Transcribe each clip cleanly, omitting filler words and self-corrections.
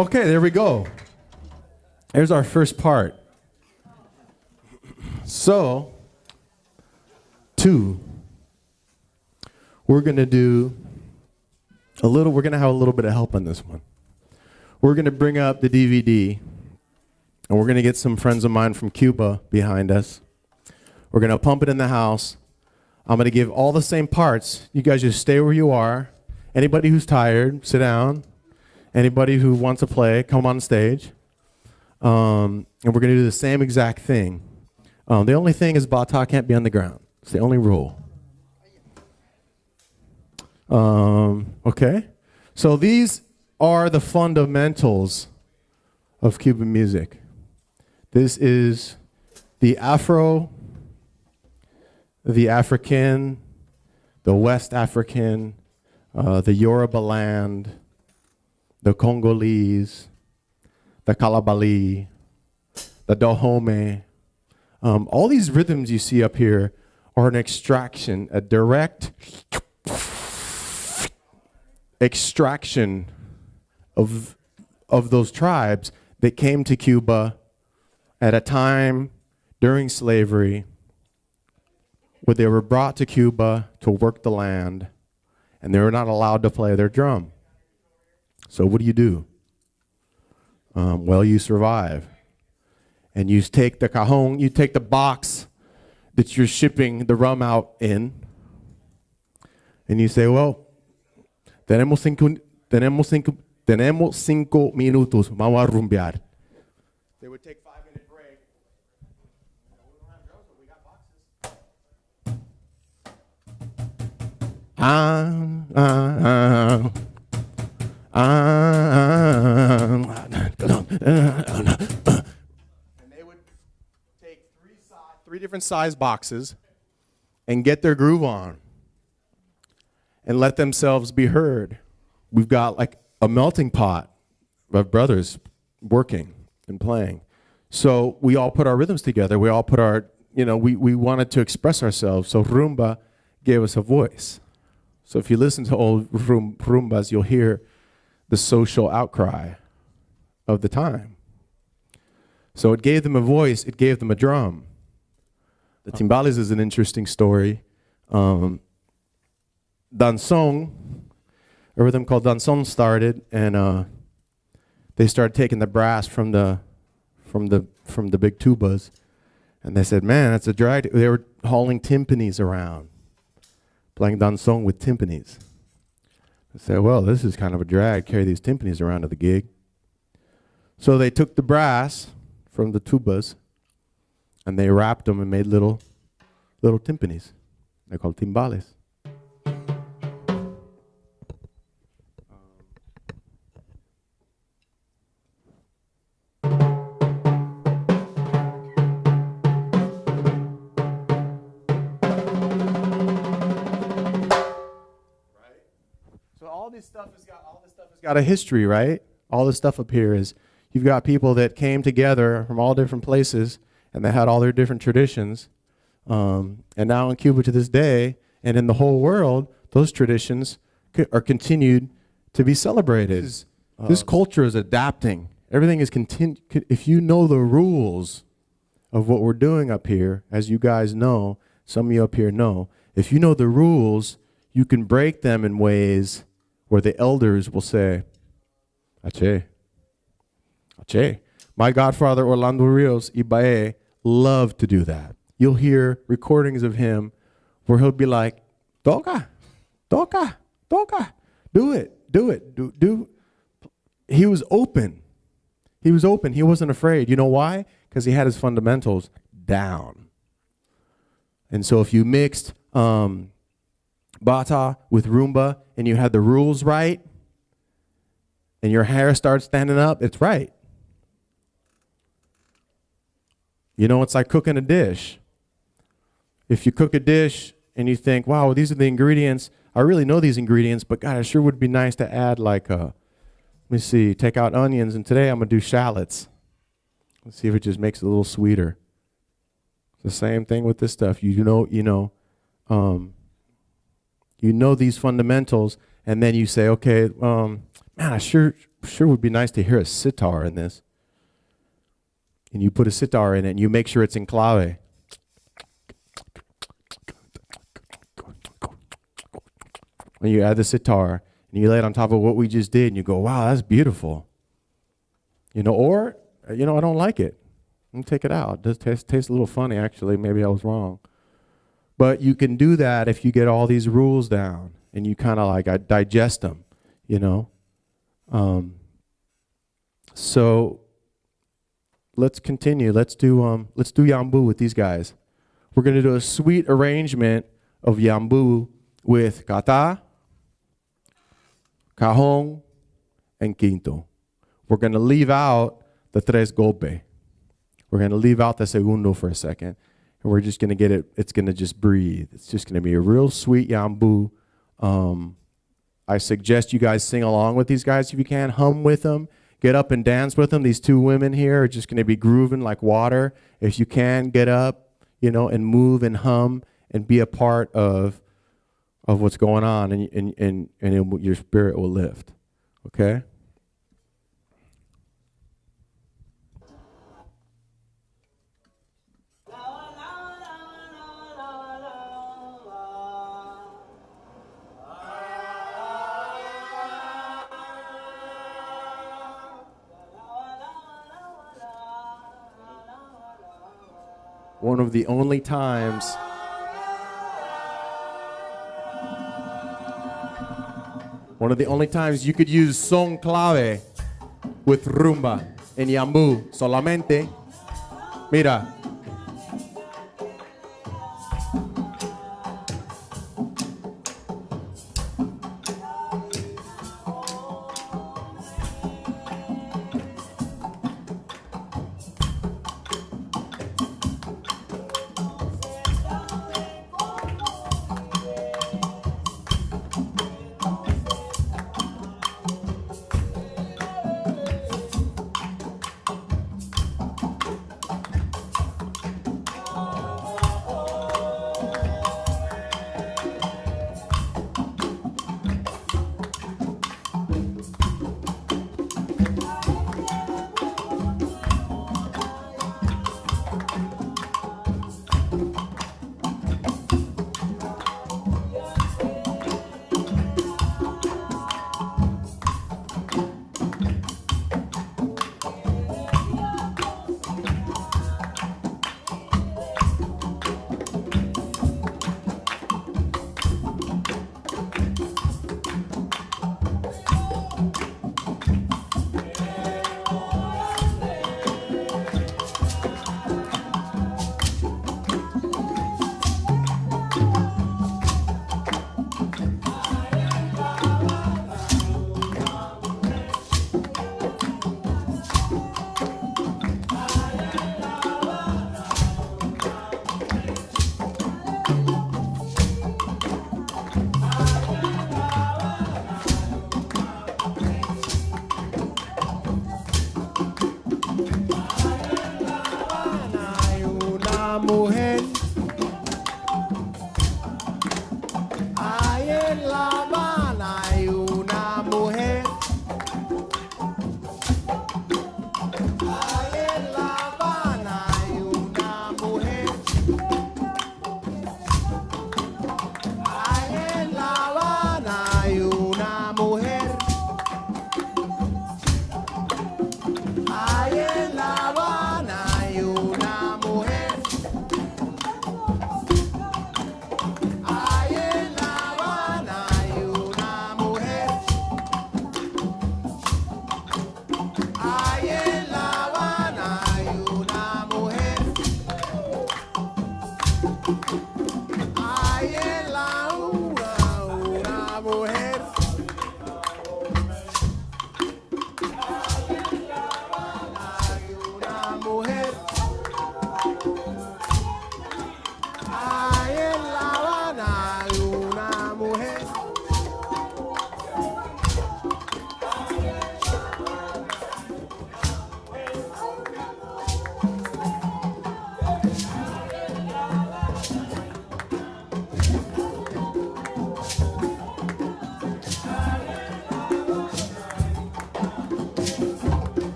Okay, there we go. Here's our first part. So, we're going to do we're going to have a little bit of help on this one. We're going to bring up the DVD, and we're going to get some friends of mine from Cuba behind us. We're going to pump it in the house. I'm going to give all the same parts. You guys just stay where you are. Anybody who's tired, sit down. Anybody who wants to play, come on stage. And we're going to do the same exact thing. The only thing is bata can't be on the ground. It's the only rule. Okay? So these are the fundamentals of Cuban music. This is the Afro, the African, the West African, the Yoruba land, the Congolese, the Kalabali, the Dahomey. All these rhythms you see up here are an extraction, a direct extraction of those tribes that came to Cuba at a time during slavery where they were brought to Cuba to work the land, and they were not allowed to play their drum. So what do? Well, you survive. And you take the cajon, you take the box that you're shipping the rum out in, and you say, well, tenemos cinco minutos, vamos a rumbear. They would take 5-minute break. We don't have drums, but we got boxes. And they would take three different size boxes and get their groove on and let themselves be heard. We've got like a melting pot of brothers working and playing. So we all put our rhythms together. We all put our, we wanted to express ourselves. So rumba gave us a voice. So if you listen to old rumbas, you'll hear the social outcry of the time. So it gave them a voice, it gave them a drum. The timbales is an interesting story. Danzón, a rhythm called danzón started, and they started taking the brass from the big tubas, and they said, man, that's a drag. They were hauling timpanis around, playing danzón with timpanis. I said, well, this is kind of a drag, carry these timpanis around to the gig. So they took the brass from the tubas and they wrapped them and made little timpanis. They're called timbales. All this stuff has got a history, right? All this stuff up here is, you've got people that came together from all different places, and they had all their different traditions. And now in Cuba to this day, and in the whole world, those traditions are continued to be celebrated. This culture is adapting. Everything is if you know the rules of what we're doing up here, as you guys know, some of you up here know, if you know the rules, you can break them in ways where the elders will say, Ache. My godfather, Orlando Rios Ibae, loved to do that. You'll hear recordings of him where he'll be like, toca, do it. He was open. He wasn't afraid. You know why? Because he had his fundamentals down. And so if you mixed bata with rumba and you had the rules right and your hair starts standing up, it's right. It's like cooking a dish. If you cook a dish and you think, wow, these are the ingredients, I really know these ingredients, but God, it sure would be nice to add take out onions, and today I'm going to do shallots. Let's see if it just makes it a little sweeter. It's the same thing with this stuff. You know these fundamentals, and then you say, okay, man, man, I sure would be nice to hear a sitar in this. And you put a sitar in it, and you make sure it's in clave. And you add the sitar, and you lay it on top of what we just did, and you go, wow, that's beautiful. Or, I don't like it. And take it out. It does taste a little funny, actually. Maybe I was wrong. But you can do that if you get all these rules down, and you kind of like digest them, So let's continue. Let's do Yambu with these guys. We're going to do a sweet arrangement of Yambu with kata, cajon, and quinto. We're going to leave out the tres golpe. We're going to leave out the segundo for a second, and we're just going to get it. It's going to just breathe. It's just going to be a real sweet Yambu. I suggest you guys sing along with these guys if you can. Hum with them. Get up and dance with them. These two women here are just going to be grooving like water. If you can, get up, and move and hum and be a part of what's going on, and your spirit will lift. Okay? One of the only times you could use son clave with rumba en Yambu. Solamente, mira.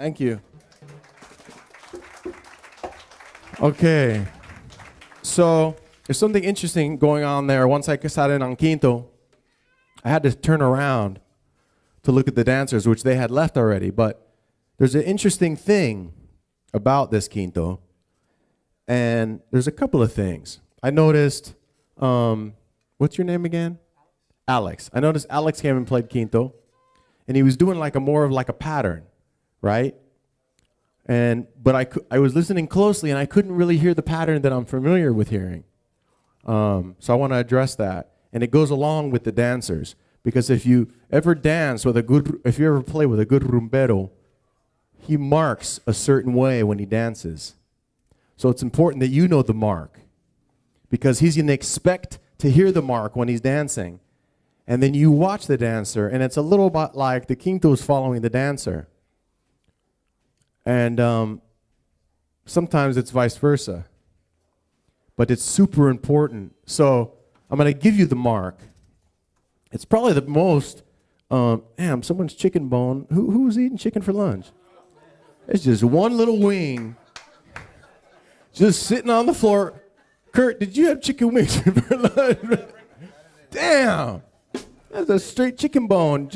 Thank you. Okay. So there's something interesting going on there. Once I sat in on Quinto, I had to turn around to look at the dancers, which they had left already. But there's an interesting thing about this Quinto. And there's a couple of things. I noticed, what's your name again? Alex. I noticed Alex came and played Quinto. And he was doing like a more of like a pattern, right? But I was listening closely and I couldn't really hear the pattern that I'm familiar with hearing. So I want to address that. And it goes along with the dancers. Because if you ever if you ever play with a good rumbero, he marks a certain way when he dances. So it's important that you know the mark. Because he's going to expect to hear the mark when he's dancing. And then you watch the dancer, and it's a little bit like the Quinto is following the dancer. And sometimes it's vice versa. But it's super important. So I'm going to give you the mark. It's probably the most, someone's chicken bone. Who's eating chicken for lunch? It's just one little wing just sitting on the floor. Kurt, did you have chicken wings for lunch? Damn. That's a straight chicken bone.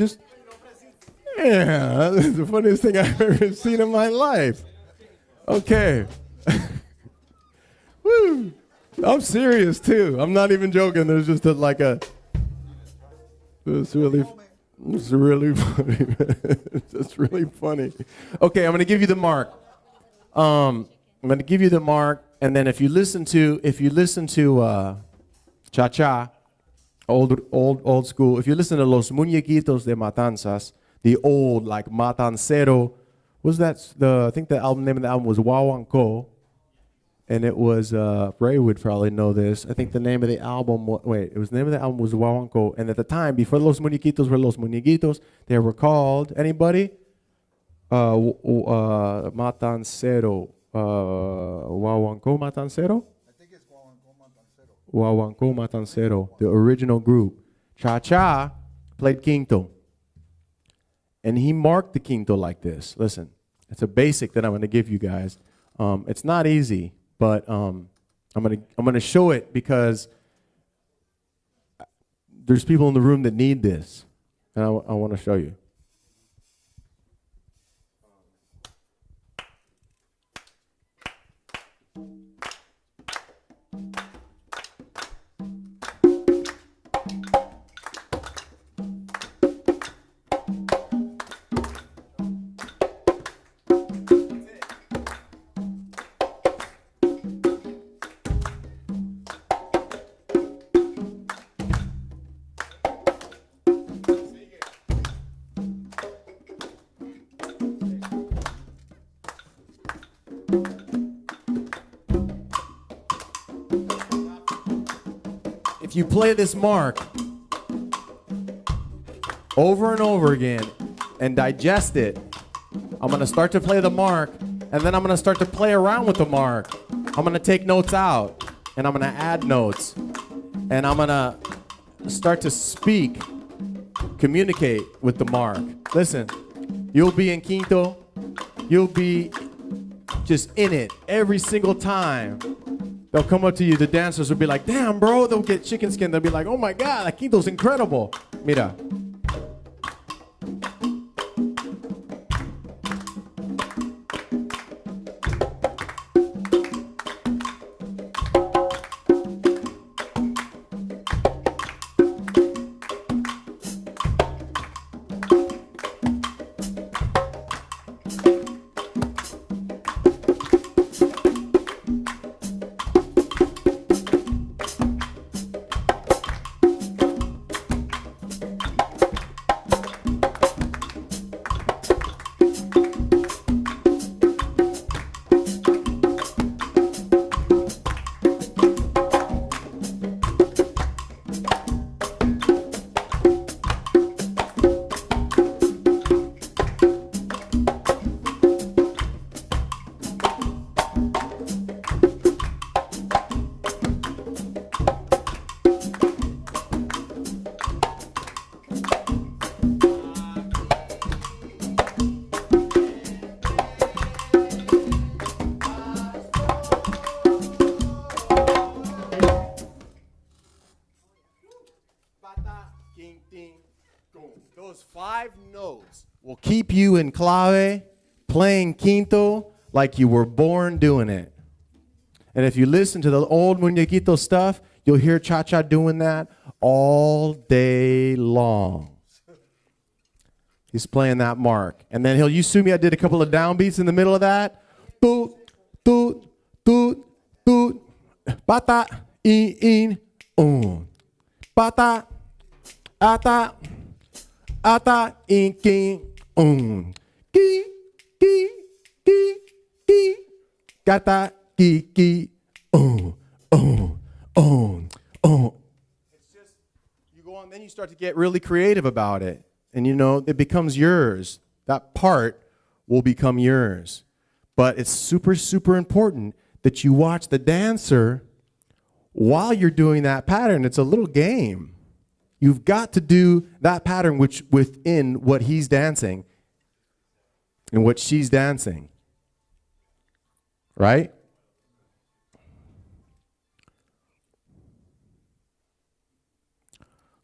That's the funniest thing I've ever seen in my life. Okay. Woo. I'm serious, too. I'm not even joking. There's just it's really funny. It's really funny. Okay, I'm going to give you the mark. And then if you listen to cha-cha, old school, if you listen to Los Muñequitos de Matanzas, the old like Matancero, I think the name of the album was Wawanko, and it was Ray would probably know this. I think the name of the album was Wawanko, and at the time before Los Muñequitos were Los Muñequitos, they were called anybody? Matancero. Wawanko Matancero? I think it's Wawanko Matancero. Wawanko Matancero, the original group. Cha-Cha played Quinto. And he marked the Quinto like this. Listen, it's a basic that I'm going to give you guys. It's not easy, but I'm going to show it because there's people in the room that need this. And I want to show you. If you play this mark over and over again and digest it, I'm going to start to play the mark, and then I'm going to start to play around with the mark. I'm going to take notes out, and I'm going to add notes, and I'm going to start to speak, communicate with the mark. Listen, you'll be in Quinto. You'll be just in it every single time. They'll come up to you, the dancers will be like, damn, bro. They'll get chicken skin. They'll be like, oh, my God, that Quinto's incredible. Mira. keep you in clave, playing quinto like you were born doing it. And if you listen to the old muñequito stuff, you'll hear Cha-Cha doing that all day long. He's playing that mark. And then you see me, I did a couple of downbeats in the middle of that. Toot, toot, toot, toot. Bata, in, Bata, ata, ata, in, king, Ki, ki, ki, ki. Gata, ki, ki, It's just, you go on, then you start to get really creative about it. And it becomes yours. That part will become yours. But it's super, super important that you watch the dancer while you're doing that pattern. It's a little game. You've got to do that pattern within what he's dancing and what she's dancing. Right?